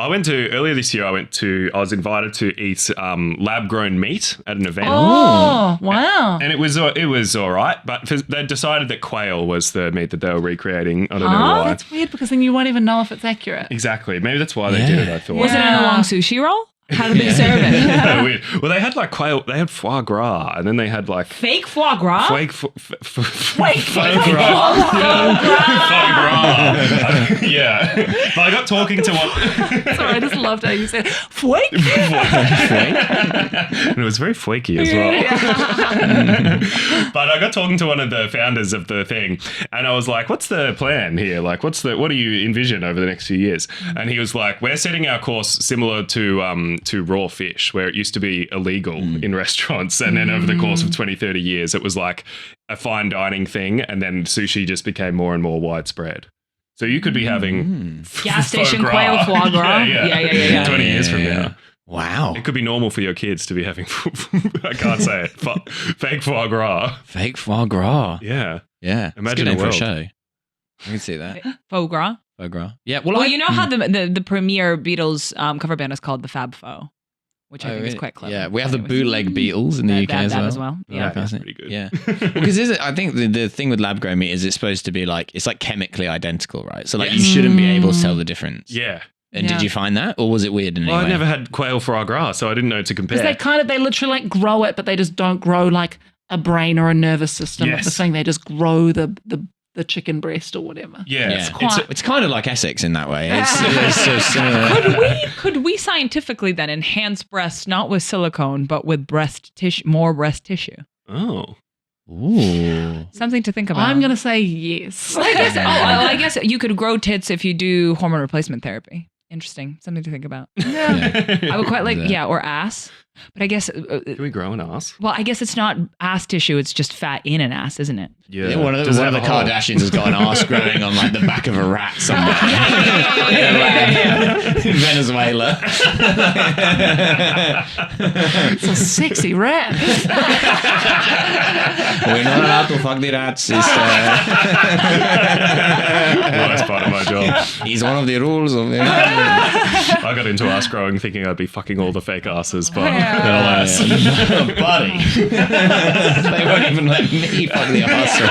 I went to earlier this year. I was invited to eat lab grown meat at an event. Oh, wow! And it was all right, but they decided that quail was the meat that they were recreating. I don't know why. That's weird because then you won't even know if it's accurate. Exactly. Maybe that's why they did it. I thought. Was it in a long sushi roll? How did they serve it? Yeah, weird. Well, they had like quail. They had foie gras, and then they had like Fake foie gras? foie Foie gras. Yeah. But I got talking to one. Sorry, I just loved how you said flake. And it was very flaky as well. Yeah. But I got talking to one of the founders of the thing, and I was like, "What's the plan here? Like, what do you envision over the next few years?" And he was like, "We're setting our course similar to raw fish, where it used to be illegal in restaurants, and then over the course of 20, 30 years, it was like a fine dining thing, and then sushi just became more and more widespread." So you could be having gas station foie quail foie gras. Yeah. 20 years from now. Wow. It could be normal for your kids to be having, I can't say it, fake foie gras. Fake foie gras. Yeah. Yeah. Imagine it's a good name a for a world. show. I can see that. Faux gras. Foie gras. Yeah. Well, you know how the premier Beatles cover band is called the Fab Faux, which I think is really? quite clever. Yeah, we have the Anyways. bootleg Beatles in the UK that as well. Yeah. That's pretty good. Yeah. Because I think the thing with lab grown meat is it's supposed to be like, it's like chemically identical, right? So like you shouldn't be able to tell the difference. Yeah. And did you find that, or was it weird in any Well, way? I never had quail foie gras, so I didn't know to compare. Because they literally like grow it, but they just don't grow like a brain or a nervous system of the Yes. thing. They just grow the chicken breast or whatever. Yeah. Yeah. It's kind of like Essex in that way. It's so similar. Could we scientifically then enhance breasts not with silicone but with more breast tissue? Oh. Ooh. Something to think about. I'm going to say yes. I guess you could grow tits if you do hormone replacement therapy. Interesting. Something to think about. Yeah. I would quite like, Yeah. or ass. But I guess, Can we grow an ass? well, I guess it's not ass tissue. It's just fat in an ass, isn't it? Yeah. Yeah, one of the Does it have a hole? Kardashians has got an arse growing on like the back of a rat somewhere. In Venezuela. It's a sexy rat. We're not allowed to fuck the rats. Well, that's part of my job. He's one of the rules of the I got into ass growing thinking I'd be fucking all the fake asses, but alas. buddy. They won't even let me fuck the arse.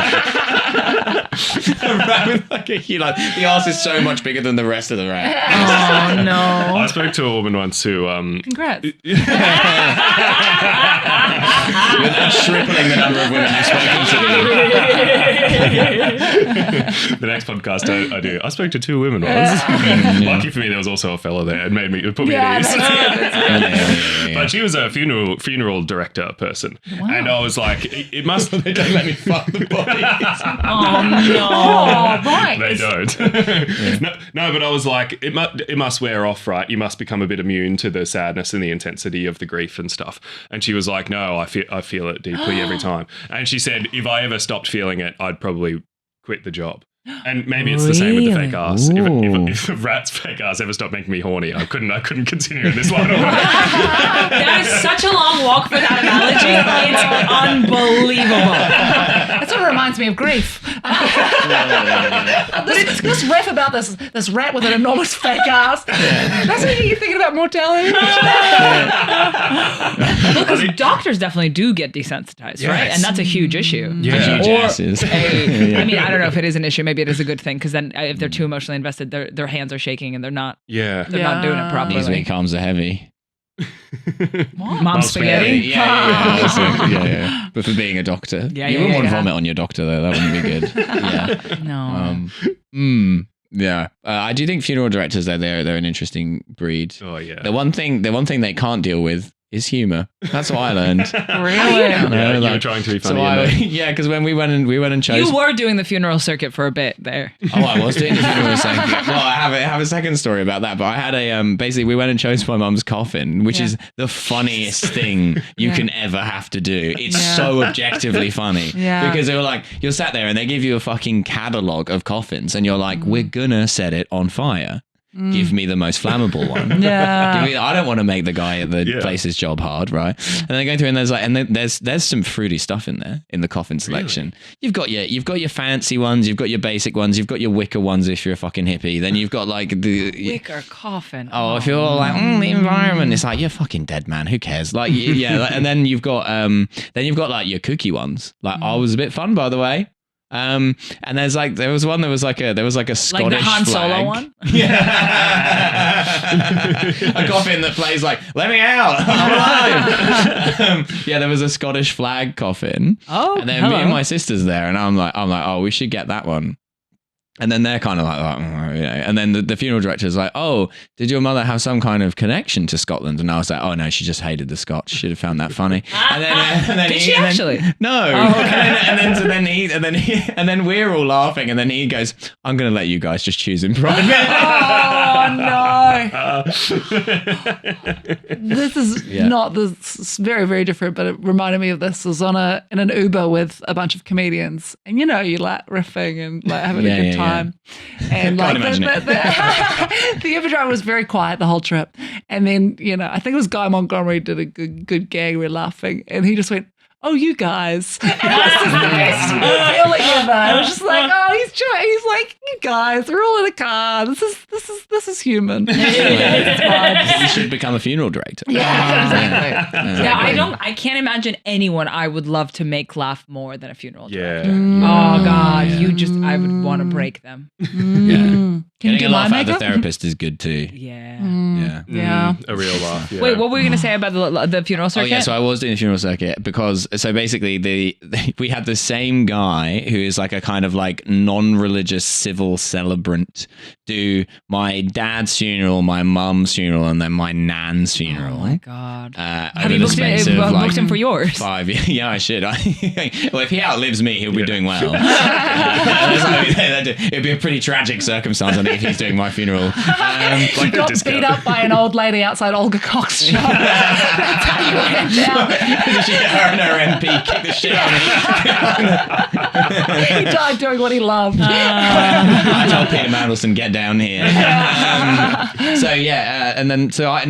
The rat with like a huge, like the arse is so much bigger than the rest of the rat. Oh, no. I spoke to a woman once who Congrats. You're not tripling the number of women you've spoken to. the next podcast I do. I spoke to 2 women once. Lucky for me, there was also a fella there. It put me at ease. Yeah. But she was a funeral director person, and I was like, it must. They don't let me fuck the bodies. Oh, no. Right. They don't. No, but I was like, it must wear off, right? You must become a bit immune to the sadness and the intensity of the grief and stuff. And she was like, no, I feel it deeply every time. And she said, if I ever stopped feeling it, I'd probably quit the job. And maybe it's the same with the fake ass. If a rat's fake ass ever stopped making me horny, I couldn't continue in this line of work. That is such a long walk for that analogy. It's unbelievable. That sort of reminds me of grief. This riff about this rat with an enormous fake ass. That's making you thinking about mortality. Because doctors definitely do get desensitized, right? Yes. And that's a huge issue. Yeah. Huge asses. I mean, I don't know if it is an issue. Maybe it is a good thing because then if they're too emotionally invested, their hands are shaking and they're not Yeah. not doing it These properly. weak arms are heavy. Mom spaghetti. Yeah. But for being a doctor, Yeah, you yeah, wouldn't want yeah. to vomit on your doctor though. That wouldn't be good. Yeah. No. Yeah. I do think funeral directors though they're an interesting breed. Oh yeah. The one thing they can't deal with is humor. That's what I learned. Really? Yeah, you were trying to be funny. Because when we went and chose. You were doing the funeral circuit for a bit there. Oh, I was doing the funeral circuit. Well, I have a second story about that, but I had basically we went and chose my mum's coffin, which is the funniest thing you can ever have to do. It's so objectively funny. Yeah. Because they were like, you're sat there and they give you a fucking catalogue of coffins and you're like, we're gonna set it on fire. Give me the most flammable one. Yeah. I don't want to make the guy at the place's job hard, right? And then going through and there's some fruity stuff in there in the coffin selection. You've got your fancy ones, you've got your basic ones, you've got your wicker ones if you're a fucking hippie. Then you've got like the Wicker coffin. Oh, if you're all like the environment, it's like you're fucking dead, man. Who cares? Like and then you've got like your cookie ones. Like I was a bit fun, by the way. And there was one that was like a Scottish Like the Han Solo flag. one? Yeah. A coffin that plays like, let me out, I'm alive. There was a Scottish flag coffin. Oh, and then me and my sister's there, and I'm like, oh, we should get that one. And then they're kind of like, and then the funeral director's like, oh, did your mother have some kind of connection to Scotland? And I was like, oh no, she just hated the Scots. She'd have found that funny. And then Did she actually? No. Oh, okay. and then we're all laughing, and then he goes, I'm going to let you guys just choose in private. Oh no! This is not this. Very, very different, but it reminded me of this. I was in an Uber with a bunch of comedians, and you like riffing and like having a good time. And like the Uber driver was very quiet the whole trip, and then I think it was Guy Montgomery did a good gag. We're laughing, and he just went, oh, you guys. And it was just the best feeling ever. I was just like, oh, he's like, you guys, we're all in a car. This is human. You should become a funeral director. Yeah, exactly. I can't imagine anyone I would love to make laugh more than a funeral director. Yeah. Oh God, I would want to break them. Getting a laugh out of the therapist is good too. Yeah. A real laugh. Yeah. Wait, what were you going to say about the funeral circuit? Oh yeah, so I was doing the funeral circuit because basically we had the same guy who is like a kind of like non-religious civil celebrant do my dad's funeral, my mum's funeral, and then my nan's funeral. Oh my God. Have you booked him for yours? 5 years. Yeah, I should. Well, if he outlives me, he'll be doing well. It'd be a pretty tragic circumstance, I think, if he's doing my funeral. He got beat up by an old lady outside Olga Cox's shop. That's how you went down. Her and her MP kicked the shit out of me. He died doing what he loved. I told Peter Mandelson, get down here.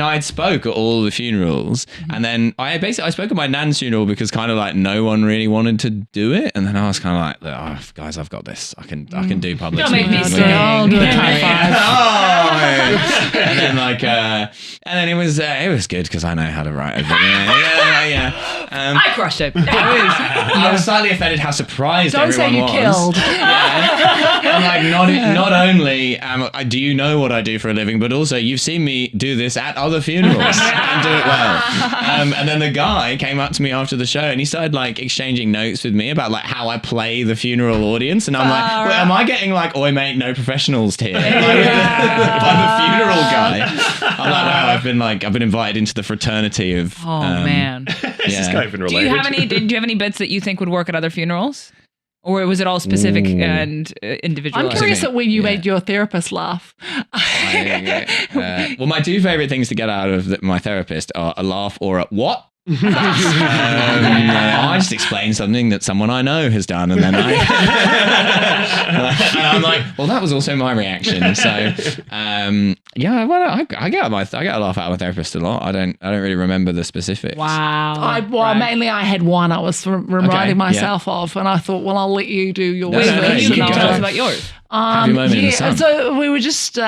I spoke at all the funerals, and then I spoke at my nan's funeral because kind of like no one really wanted to do it, and then I was kind of like, oh, guys, I've got this. I can do public. Don't make me speaking. sing. I'll do a high five. And then it was good because I know how to write. I crushed it. I was slightly offended how surprised Don't say everyone you was. killed. I'm like, not only do you know what I do for a living, but also you've seen me do this at other funerals and do it well. And then the guy came up to me after the show and he started like exchanging notes with me about like how I play the funeral audience, and I'm like, well, am I getting like, oi mate, no professionals here? By the funeral guy. I'm like, wow, I've been invited into the fraternity of. Oh man. Is this guy even Do related? you have any bits that you think would work at other funerals? Or was it all specific and individual? I'm curious at when you made your therapist laugh. Well, my two favorite things to get out of my therapist are a laugh or a what? I just explain something that someone I know has done, and then and I'm like, well, that was also my reaction. So, I get a laugh out of my therapist a lot. I don't really remember the specifics. Wow. Mainly I had one I was reminding myself of, and I thought, well, I'll let you do your Wait, first. you can and tell I'll- us about yours. Have your moment in the sun. So we were just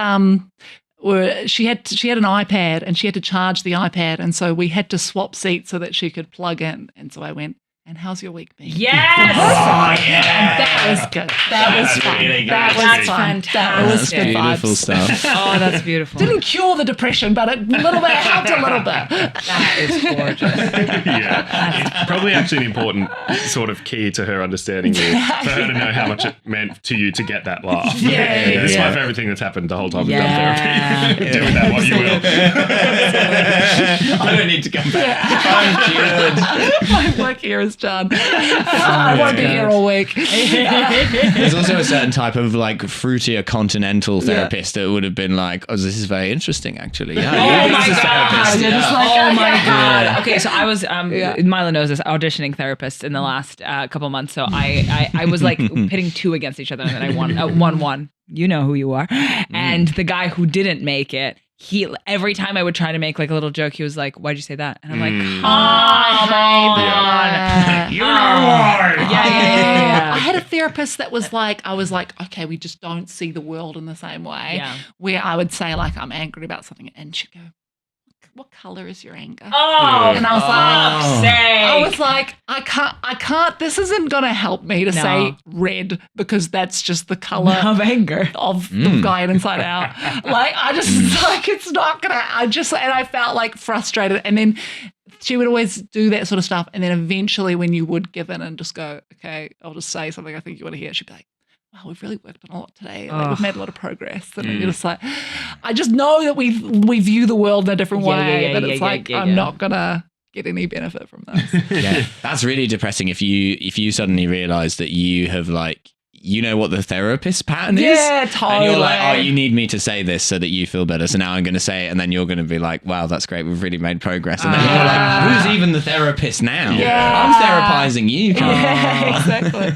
she had an iPad and she had to charge the iPad, and so we had to swap seats so that she could plug in. And so I went, and how's your week been? Yes. That was good. That was fun. really good. That was That's fun. fantastic. That was That's good beautiful vibes. stuff. Oh, that's beautiful. Didn't cure the depression, but it helped a little bit. That is gorgeous. Yeah. It's probably actually an important sort of key to her understanding you, for her to know how much it meant to you to get that laugh. Yeah. It's my favorite thing that's happened the whole time we've done Yeah. therapy. Do with that what you will. I don't need to come back. I'm cured. My work here is Thanks, John. I won't be here all week. There's also a certain type of like fruitier continental therapist that would have been like, oh, this is very interesting, actually. Yeah, Oh my this is God. therapist. You're just Yeah. like, Oh my God. Yeah. Okay, so I was, Milo knows this, auditioning therapist in the last couple months. So I was like pitting two against each other, and then I won one. You know who you are. And the guy who didn't make it, every time I would try to make like a little joke, he was like, "Why'd you say that?" And I'm like, "Come on, You know why. yeah. I had a therapist that was like, I was like, okay, we just don't see the world in the same way. Yeah. Where I would say like, I'm angry about something, and she'd go, what color is your anger? Oh, and I was I was like, I can't, this isn't going to help me to say red because that's just the color of anger of the guy in Inside Out. Like, I just, like, it's not going to, and I felt like frustrated. And then she would always do that sort of stuff. And then eventually when you would give in and just go, okay, I'll just say something I think you want to hear, she'd be like, wow, we've really worked on a lot today. Like, we've made a lot of progress. And you're just like, I just know that we view the world in a different way. That it's I'm not gonna get any benefit from this. Yeah, that's really depressing. If you suddenly realize that you have like, you know what the therapist pattern is. Yeah, totally. And you're like, oh, you need me to say this so that you feel better. So now I'm going to say it. And then you're going to be like, wow, that's great. We've really made progress. And then you're like, who's even the therapist now? Yeah. I'm therapizing you. Yeah, exactly.